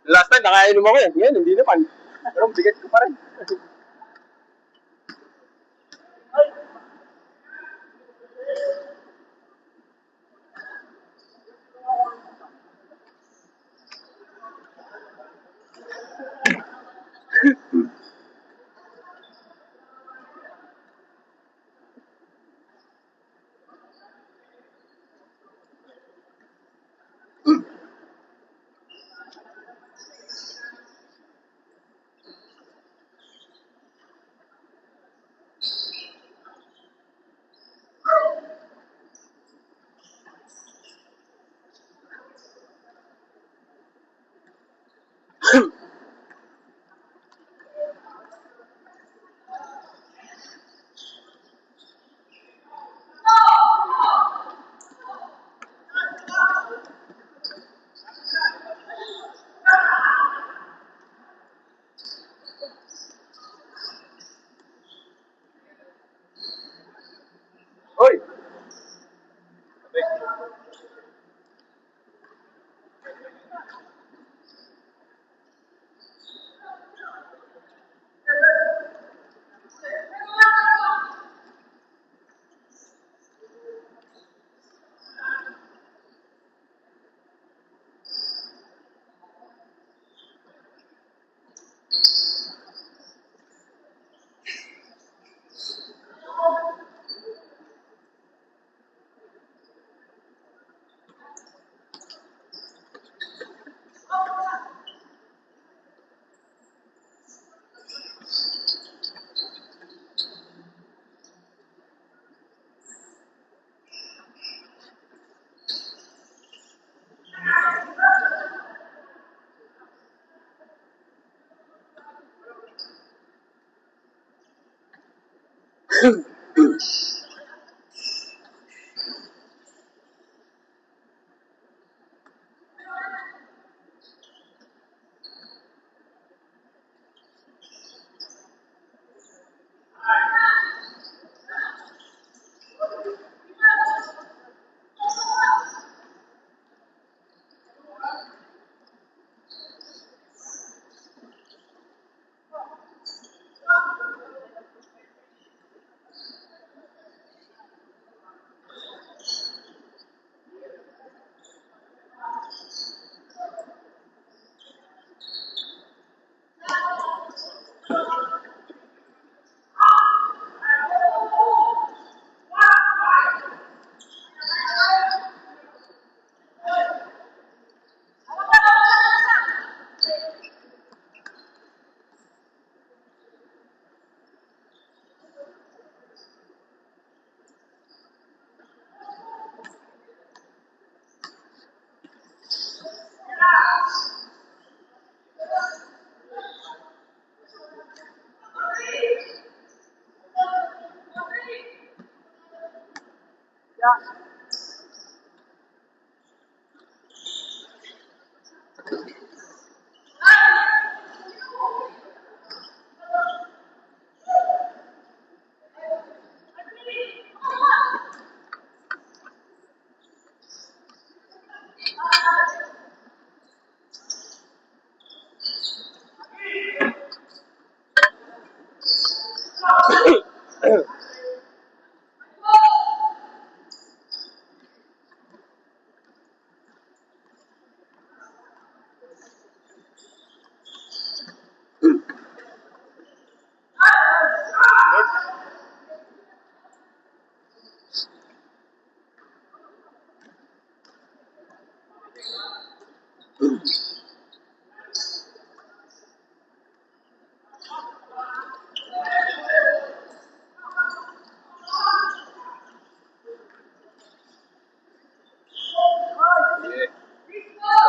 Last time, nakainom ako yan. Ngayon, hindi naman. Pero bigat ko pa rin. Hoy!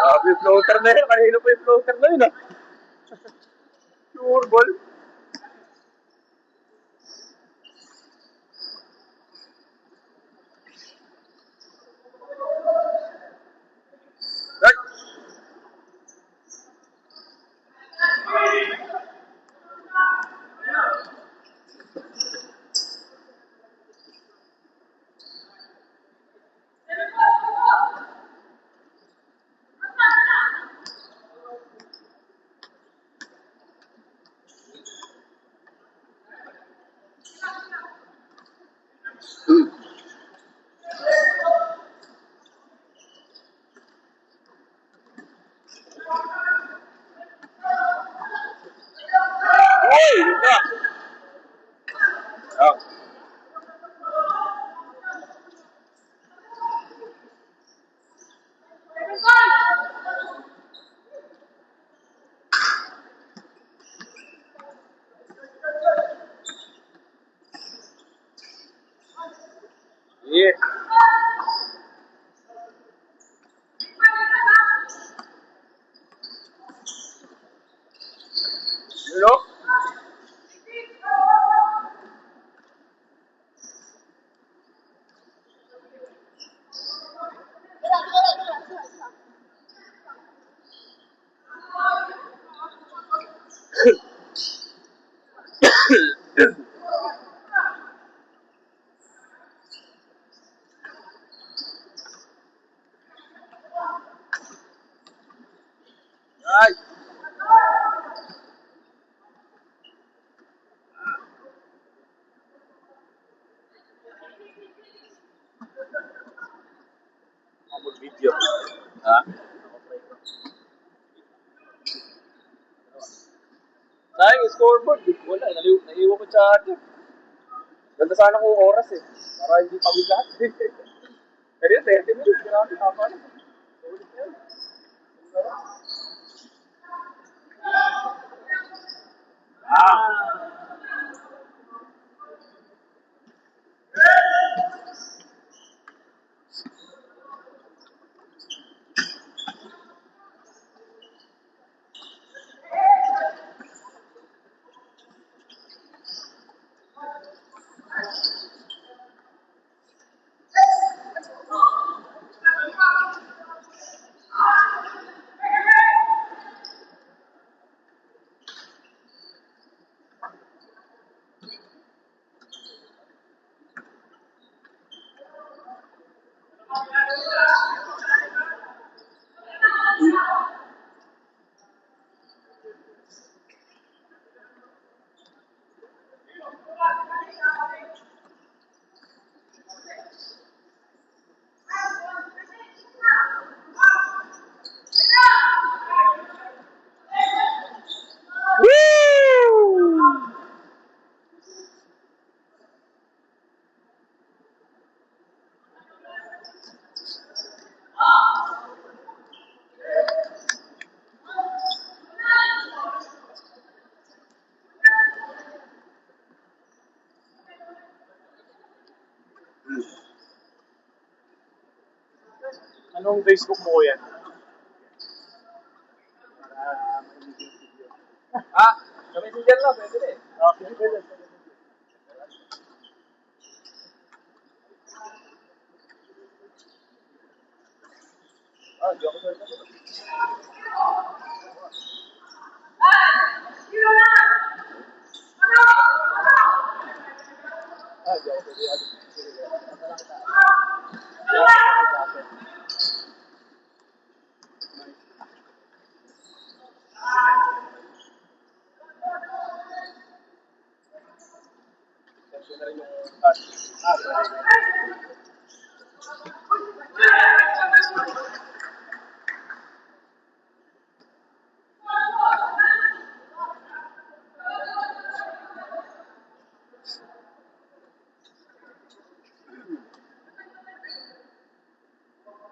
Grabe yung floater na yun. Kanino pa yung floater na yun ah. Pure ball. Right. Uy! Yun na! Oh. Yeah. You know? Ay! Video. Ha? Sayang, scoreboard. Wala, naiwan ko charger. Ganda sana kung oras eh. Para hindi pagod lahat. Pero yun, 30 minutes. Grabe, tama na. Ulit yan. Anong Facebook mo yan? Ah, sa Messenger lang, pwede na eh. Okay, pwede. Ah, di ako sorry. Ah, di ako sorry. Kasi na rin yung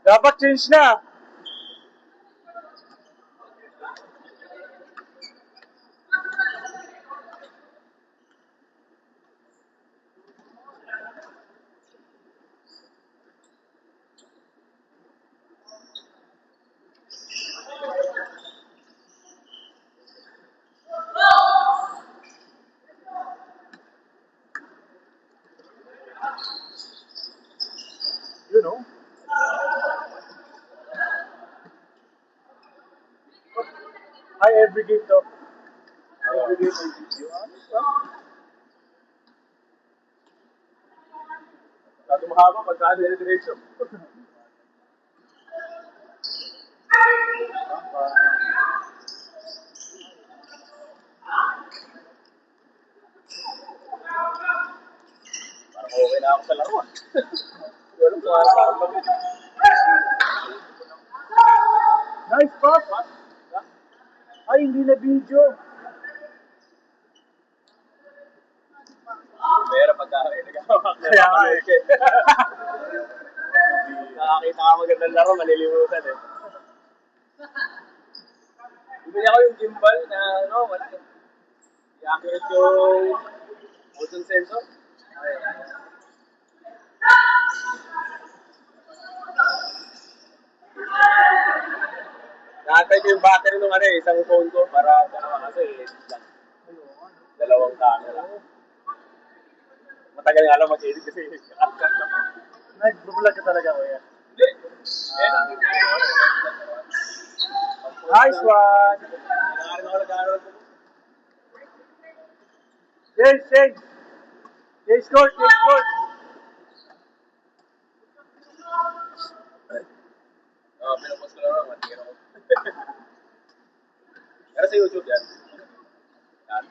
dapat change na. You know? Hi, every game to. Every game may video. Sabi mahaba, pagkaan dire-diretso. Parang okay na ako sa laro. Pero parang nice pass. Ay, hindi na video. Pero pagka nagkakawak na Kaya nga eh. nakakita ka magandang laro, malilimutan eh. Bumili ako yung gimbal na ano, malaki. I-accurate yung motion sensor. Ay, nakatay ko yung battery nung ano eh, isang phone ko para kasi lang. Dalawang camera. Matagal nga lang mag-edit kasi cut na. Nag-vlog ka talaga, kuya. Hindi. Ayun ang Nice one! Nakarin ako nag-aaral ko. Change, change! Change court, change court! Pinapost ko lang naman, tingnan ako. Pero sa YouTube yan. Yan.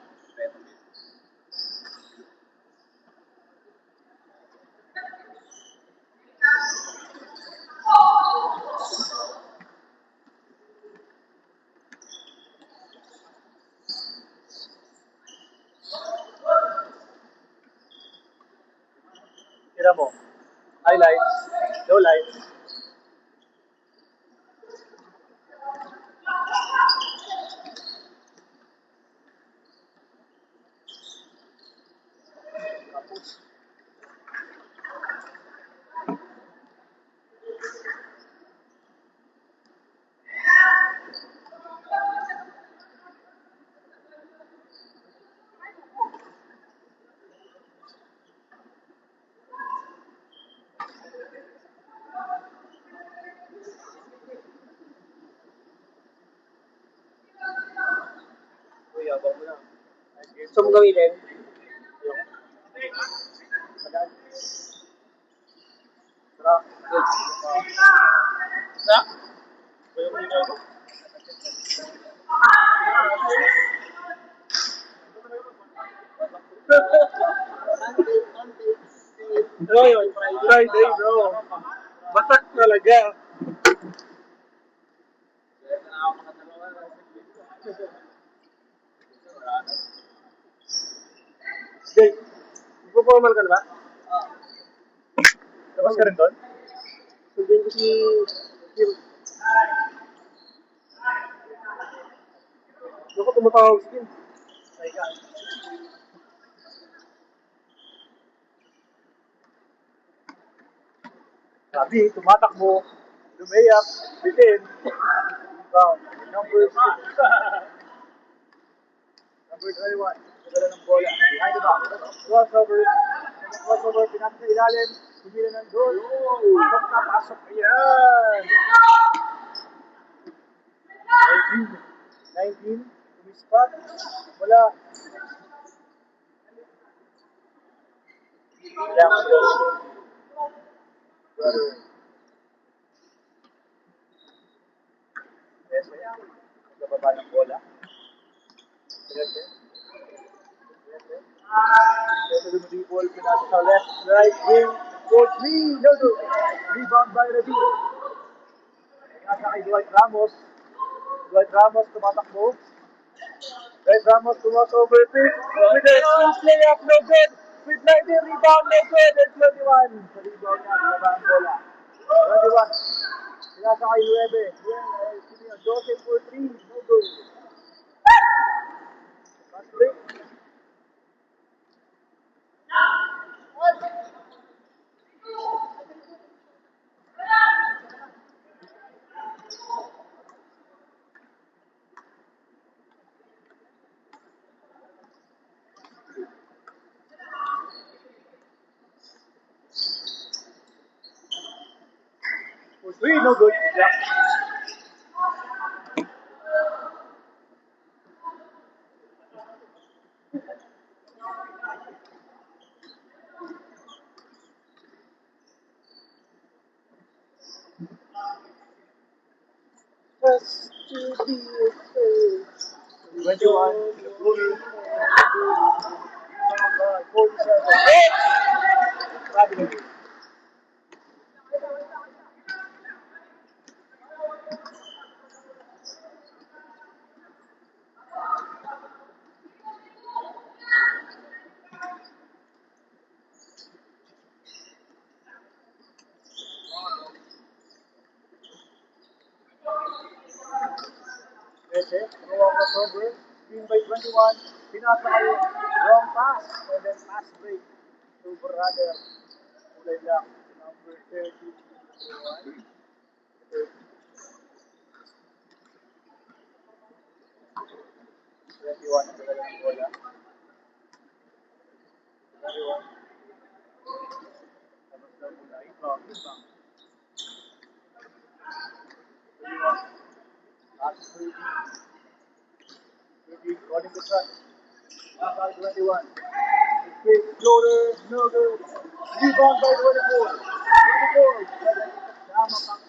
Tira mo. Highlights. Lowlights. Tapos. Uy, abang mo na. Gusto mo gawin? Tara. Na? Uy, yung video ko. Bro, yun. Friday, bro. Batak talaga. Okay. Magpo-formal ka na ba? Tapos ka rin doon? Sabihin ko si... Doon ko tumatawag si Kim. Ay ka. Sabi, tumatakbo. Lumayak. Bitin. Wow. Number 6. Number 21. Nagala ng bola. Behind the back. Crossover. Crossover. Pinasa sa ilalim. Pumila ng goal. Pasok. Ayan. 19. Umispat. Wala. Wala ang goal. Yes, nagbababa ng bola. Yes. Dribble, pinasa sa left, right wing, goal 3, no good. Rebound by Rabi. Pinasa kay Dwight Ramos. Dwight Ramos tumatakbo. Dwight Ramos crossover pick with a smooth layup, no good. With 19 rebound, no good. And 21. Sa rebound niya, binaba ang bola. 21. Pinasa kay 9. 12 for 3, no good. Fast break. For 3, no good. Yeah. Just to be afraid. 21. Movie. 47. Grabe. 13, throw ang crossover. Screen by 21. Pinasa kayo. Wrong pass. And then pass break to brother. Kulay lang. Number 31. 21 ang dala ng bola. 21. Tapos daw mula. Ibang. 21. Pass break. 30. Calling the shot. Nasa 21. Quick floater. No good. Rebound by 24. 24. Tama pang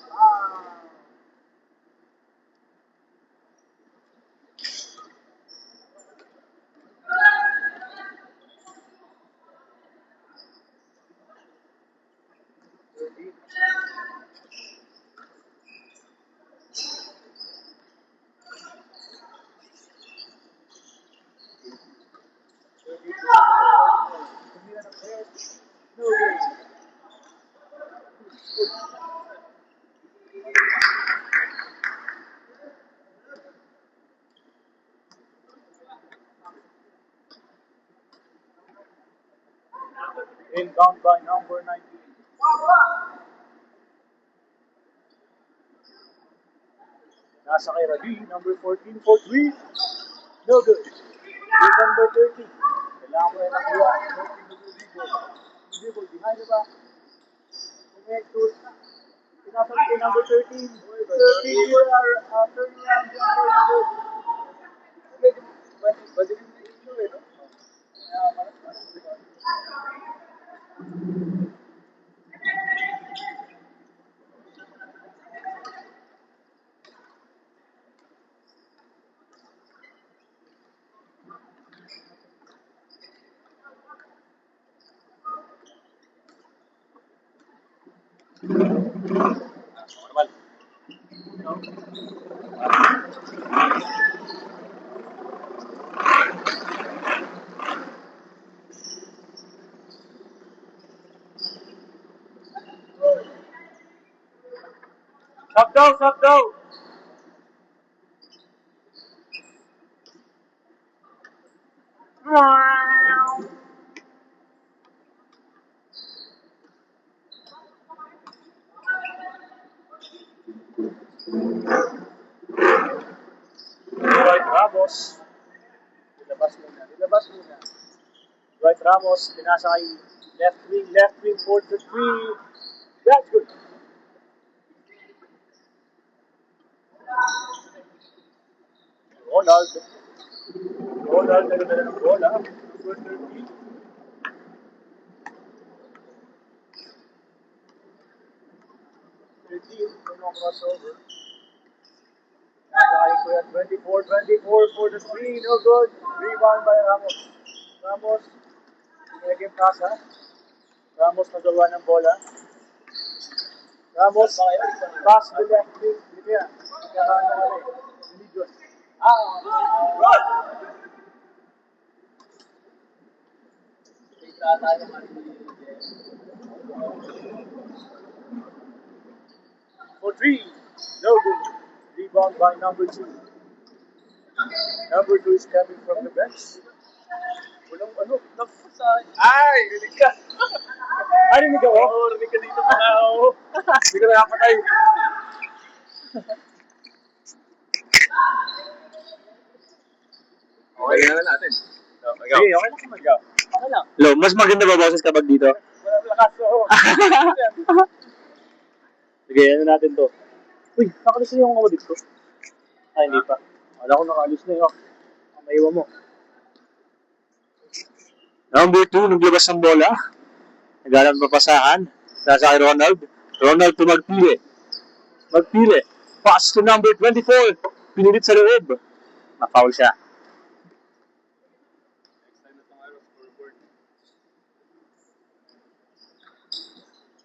inbound by number 19. Nasa kay Rabi, number 14 for 3. No good. Number 30. Kailangan ko rin nakuha. 30 dribble behind the back. Connect to pinasok kay number 13. 13 for our turnaround jumper number. Pwede rin na ito eh, no? Normal. Stop daw. Dwight Ramos. Nilabas muna. Dwight Ramos, pinasa kay left wing for the 3. That's good. Ronald, nagdala ng bola. Number 13. 13, tunong crossover. Kaya Kuya 24 for the 3. No good. Rebound by Ramos. Naging pasa. Ramos nagawa ng bola. Ramos, pass to left wing. Hindi yan. Religious. For 3. No good. Rebound by number 2. Number 2 is coming from the bench. Walang sa... Ay! Rinig ka! Ay, rinig ako? Oo, rinig ka dito pa ako. Hindi ko nakapatay. Okay naman natin. Sige, okay lang ka mag-go. Okay lang. Lo, mas maganda ba boses kapag dito? Walang lakas ako. Sige, ano natin to? Uy, nakalis na yung audit ko. Ay, hindi pa. Wala ko nakalis na yun. Maiwan mo. Number 2, naglabas ng bola. Nagalang papasahan. Nasa kay Ronald. Ronald to magpili. Pass to number 24. Pinilit sa loob. Na-foul siya.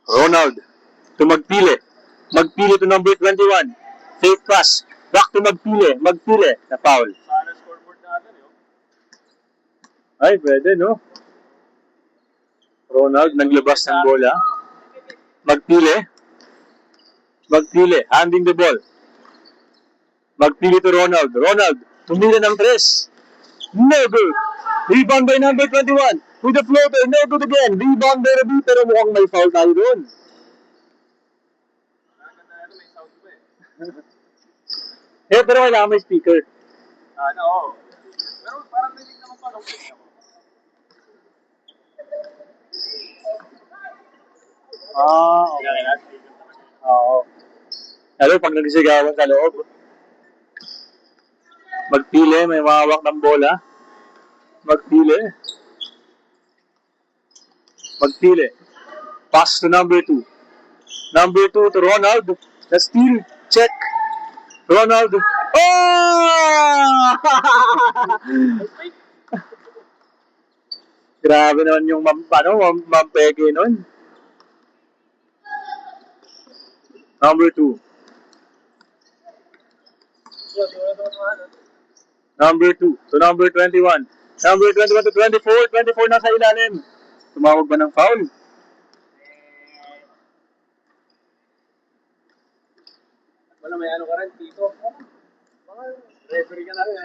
Ronald to magpili. Magpili to number 21. Fake pass. Back to magpili. Na-foul. Sana scoreboard natin, yun. Ay, pwede, no? Ronald naglabas ng bola. Magpili. Handing the ball. Magpili to Ronald. Ronald, tumira ng 3. No good. Rebound by number 21. With the floater, no good again. Rebound by Rabi, pero mukhang may foul tayo doon. May sound ba eh. Pero kailangan may speaker. Oo. Pero parang rinig naman pa. Nung click ako. Okay. Oo. Lalo pag nagsisigawan sa loob. Magpili, may mahawak ng bola. Magpili. Pass to number 2. Number 2 to Ronald. The steal. Check. Ronald. Oh! Grabe naman yung mampeke nun. Number 2. Number 2 to number 21. Number 21 to 24. 24 nasa ilalim. Tumawag ba ng foul? Wala may ano ka rin, Tito. Referee ka na rin.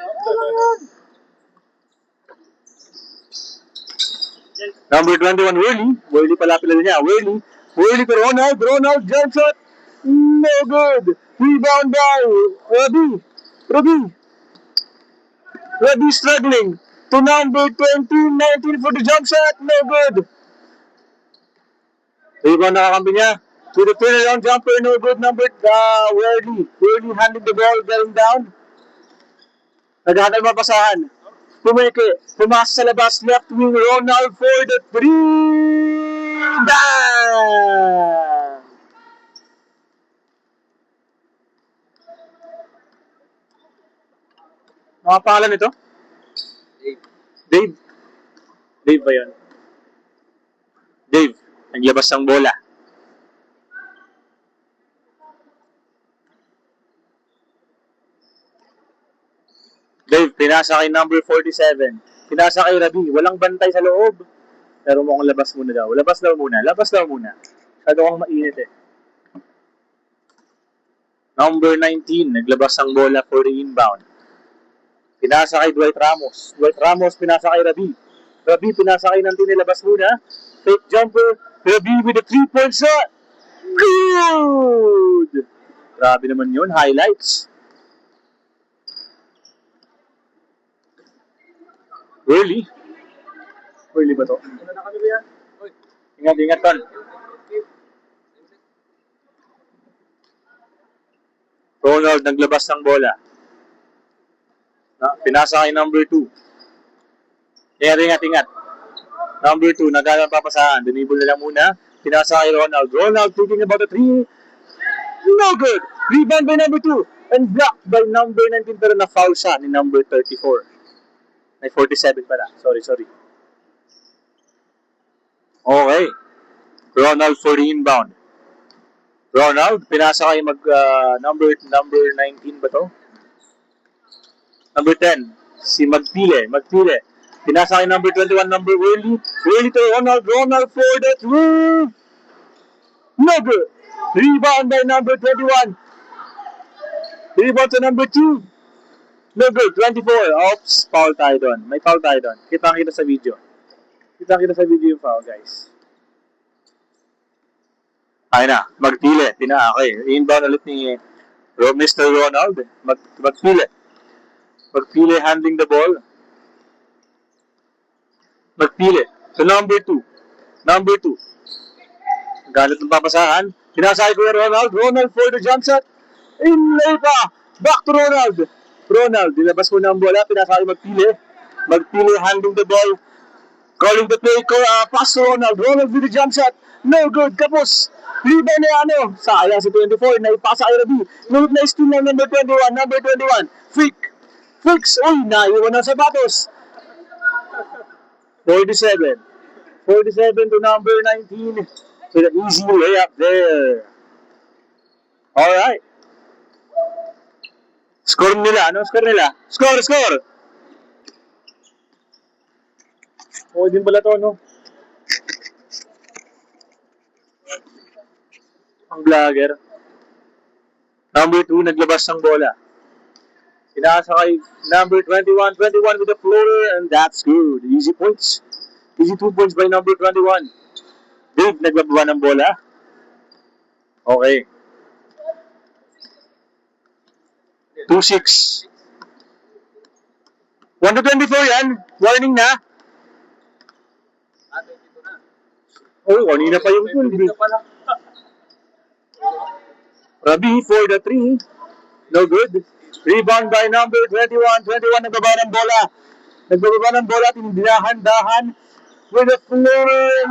Number 21, Worley. Worley pala pala niya. Worley to Ronald. Ronald, jump shot. No good. Rebound by Rabi struggling. To number 19 for the jump shot. No good. Rebound nakakampi niya. To the turnaround jumper. No good. Number Worley. Worley handling the ball. Getting down. Naghahanap mapasahan. Pumasa sa labas. Left wing Ronald for the 3. Bang! Mga pangalan nito? Dave. Dave ba yun? Dave. Naglabas ng bola. Dave, pinasa kay number 47. Pinasa kay Rabi. Walang bantay sa loob. Pero mukhang labas muna daw. Labas daw muna. Masyado kang mainit eh. Number 19, naglabas ng bola for the inbound. Pinasa kay Dwight Ramos. Dwight Ramos, pinasa kay Rabi. Rabi, pinasa kay Nanti, nilabas muna. Fake jumper. Rabi with a 3-point shot. Good! Grabe naman yun. Highlights. Worley ba to? Wala na kami ba yan? Ingat, Ton. Ronald, naglabas ng bola. Pinasa kay number 2. Ingat. Number 2, nagkalang papasahan. Dinibol na lang muna. Pinasa kay Ronald. Ronald thinking about the 3. No good! Rebound by number 2. And blocked by number 19. Pero na-foul siya ni number 34. May 47 pala. Sorry. Okay. Ronald for the inbound. Ronald, pinasa kay number 19 ba to? Number 10, si Magpile. Pinasa kay number 21, number Worley. Worley to Ronald for the 3. No good. Rebound by number 21. Rebound to number 2. No good. 24. Oops, foul tayo doon. May foul tayo doon. Kita sa video. Yung foul, guys. Ay na, Magpile. Okay. Inbound ulit ni Mr. Ronald. Magpile handling the ball. Magpili. So, number 2. Galit ng papasahan. Pinasakay ko yung Ronald. Ronald for the jump shot. Inlay pa. Back to Ronald. Dilabas mo na ang bola. Pinasakay Magpili. Magpili handling the ball. Calling the play. Pass to Ronald. Ronald with the jump shot. No good. Kapos. Rebound na sayang si 24. Naipasa kay Rabi. Ngunit na steal ng number 21. Fix. Uy, naiwan ng sapatos. 47 to number 19 with an easy layup there. Alright. Score nila. Ano score nila? Score! O, din pala to, no? Ang vlogger. Number 2, naglabas ng bola. Pinasa kay number 21. 21 with the floater, and that's good. Easy points. Easy 2 points by number 21. Dave, nagbababa ng bola. Okay. 2-6. 1 to 24 yan. Warning na. Dito na. Oh, kanina pa yung 12. Dito pala. Rabi for the 3. No good. Rebound by number 21. 21 nagbaba ng bola. Nagbaba ng bola. Tindahan-dahan with the floor.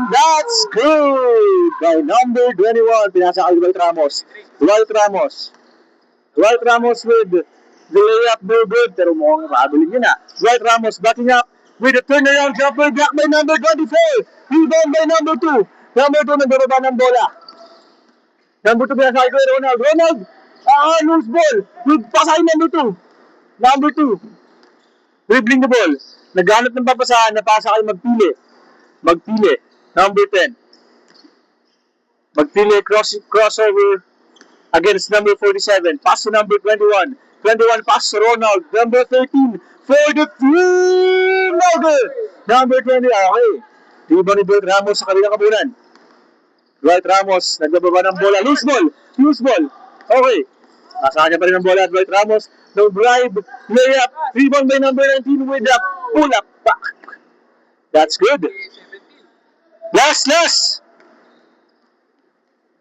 That's good. By number 21. Pinasa kay Dwight Ramos. Dwight Ramos. Dwight Ramos with the layup. No good. Pero mukhang makabulin yun ah. Dwight Ramos backing up with the turnaround jumper. Blocked by number 24. Rebound by number 2. Number 2 nagbaba ng bola. Number 2 pinasa kay Ronald. Ronald! Loose ball. Pasa kay number 2. Number 2. Dribbling the ball. Naghanap ng papasahan. Napasa kay Magpili. Magpili. Number 10. Magpili crossover against number 47. Pass to number 21. 21 pass to Ronald. Number 13. For the 3. No good. Number 20. Okay. Rebound ni Dwight Ramos sa kanilang kabunan. Dwight Ramos, nagbababa ng bola. Loose ball. Loose ball. Okay. Nasa kanya pa rin ang bola. Dwight Ramos, no drive. Layup. Rebound by number 19 with a pull-up back. That's good. 17. Last.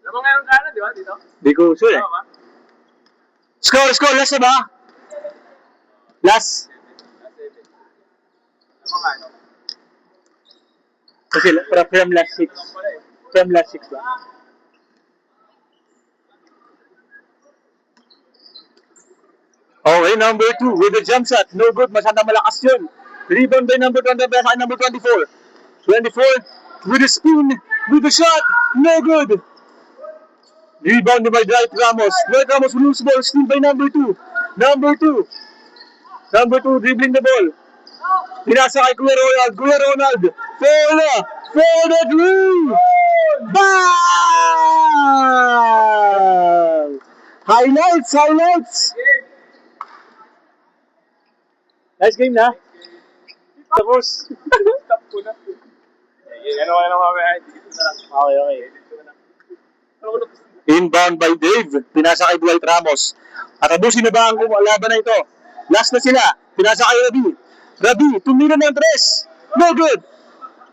Alam mo ngayon ka na, di ba? Dito? Di ko sure eh. Tama ba? Score. Last na ba? Last. Alam mo nga, no? Kasi from last 6. From last 6 ba? Okay, number 2 with the jump shot. No good. Masyadong malakas yun. Rebound by number 20. Sa number 24. 24 with the spin. With the shot. No good. Rebound by Dwight Ramos. Dwight Ramos loose ball. Steal by number 2. Number 2 dribbling the ball. Pinasa kay Kuya Ronald. For the 3. Bang! Highlights. Nice game na. Tapos. Stop ko na. Ano mamaya? Dito na lang. Okay. Dito na lang. Ano ko na? Inbound by Dave. Pinasa kay Dwight Ramos. At abusin na ba ang laban na ito? Last na sila. Pinasa kay Rabi. Tumira ng 3. No good.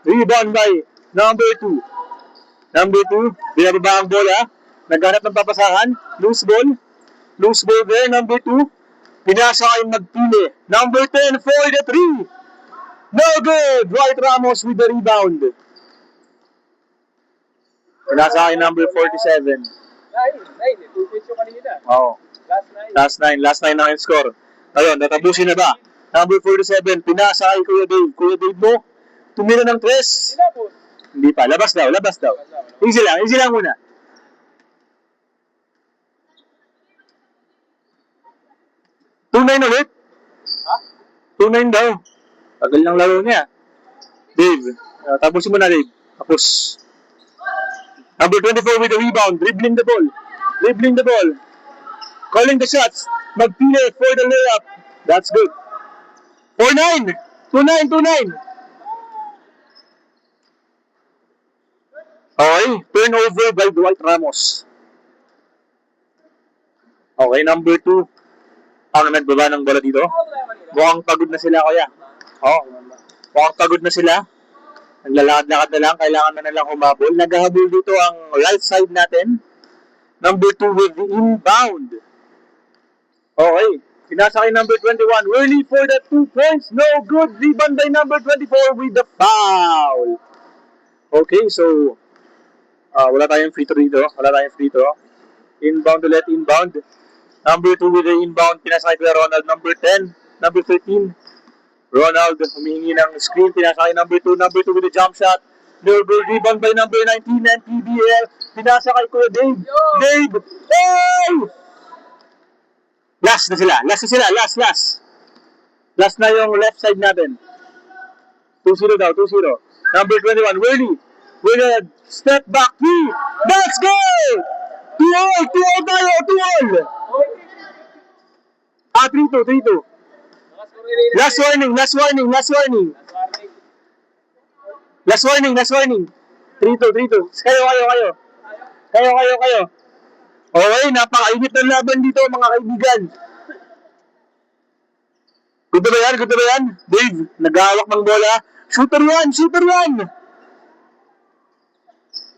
Rebound by number 2. Binababa ang bola. Naghanap ng papasahan. Loose ball there. Number 2. Pinasa kay Magpili. Number 10 for the 3. No good. Dwight Ramos with the rebound. Pinasa kay number 47. 9. 2 points yung kanina. Oo. Last 9. Last 9 na yung score. Ayun, natabusin na ba? Number 47, pinasa kay Kuya Dave. Kuya Dave mo, tumira ng 3. Tinapos. Hindi pa, labas daw. Easy lang muna. Two-9 ulit? Ha? 2-9 daw. Tagal ng laro niya. Dave, tapusin mo na Dave. Tapos. Number 24 with the rebound. Dribbling the ball. Calling the shots. Magpili for the layup. That's good. 4-9. 2-9. Okay. Turnover by Dwight Ramos. Okay, number 2. Ang nagbaba ng bola dito. Mukhang pagod na sila, kuya. Mukhang pagod na sila. Naglalakad-lakad na lang. Kailangan na lang humabol. Naghahabol dito ang right side natin. Number 2 with the inbound. Okay. Pinasa kay number 21. Early for the 2 points. No good. Rebound by number 24 with the foul. Okay, so wala tayong free throw dito. Inbound ulit. Number 2 with the inbound. Pinasa kay Ronald. Number 10. Number 13. Ronald humihingi ng screen. Pinasa kay number 2. Number 2 with the jump shot. No good. Rebound by number 19 and PBL. Pinasa kay Kuya Dave. Dave! Hey! Last na sila. Last na yung left side natin. 2-0 daw. Number 21, Willie. With a step back 3. Let's go! 2-all tayo. 2-all. At 3-2, 3-2. Mga score nila. Last warning, last warning, last warning. Last warning. Last warning, last warning. 3-2, 3-2. Kayo. Okay, napakainit ng laban dito mga kaibigan. Good ba yan? Dave, nag-aawak ng bola. Shooter yan!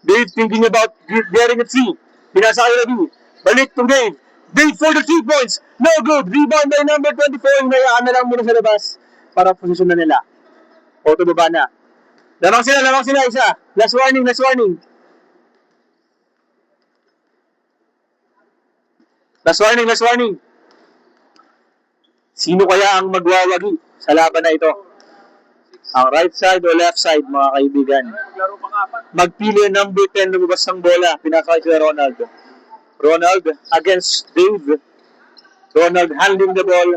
Dave thinking about getting a three. Pinasa kay Rabi. Balik to Dave. Dave for the 3 points. No good. Rebound by number 24. Hinayaan na lang muna sa labas para posisyon na nila. Auto baba na. Lamang sila isa. Last warning. Last warning. Sino kaya ang magwawagi sa laban na ito? Ang right side o left side, mga kaibigan? Maglaro pang apat. Magpili number 10 lumabas ng bola. Pinakay si Ronald. Ronald against Dave. Ronald handling the ball.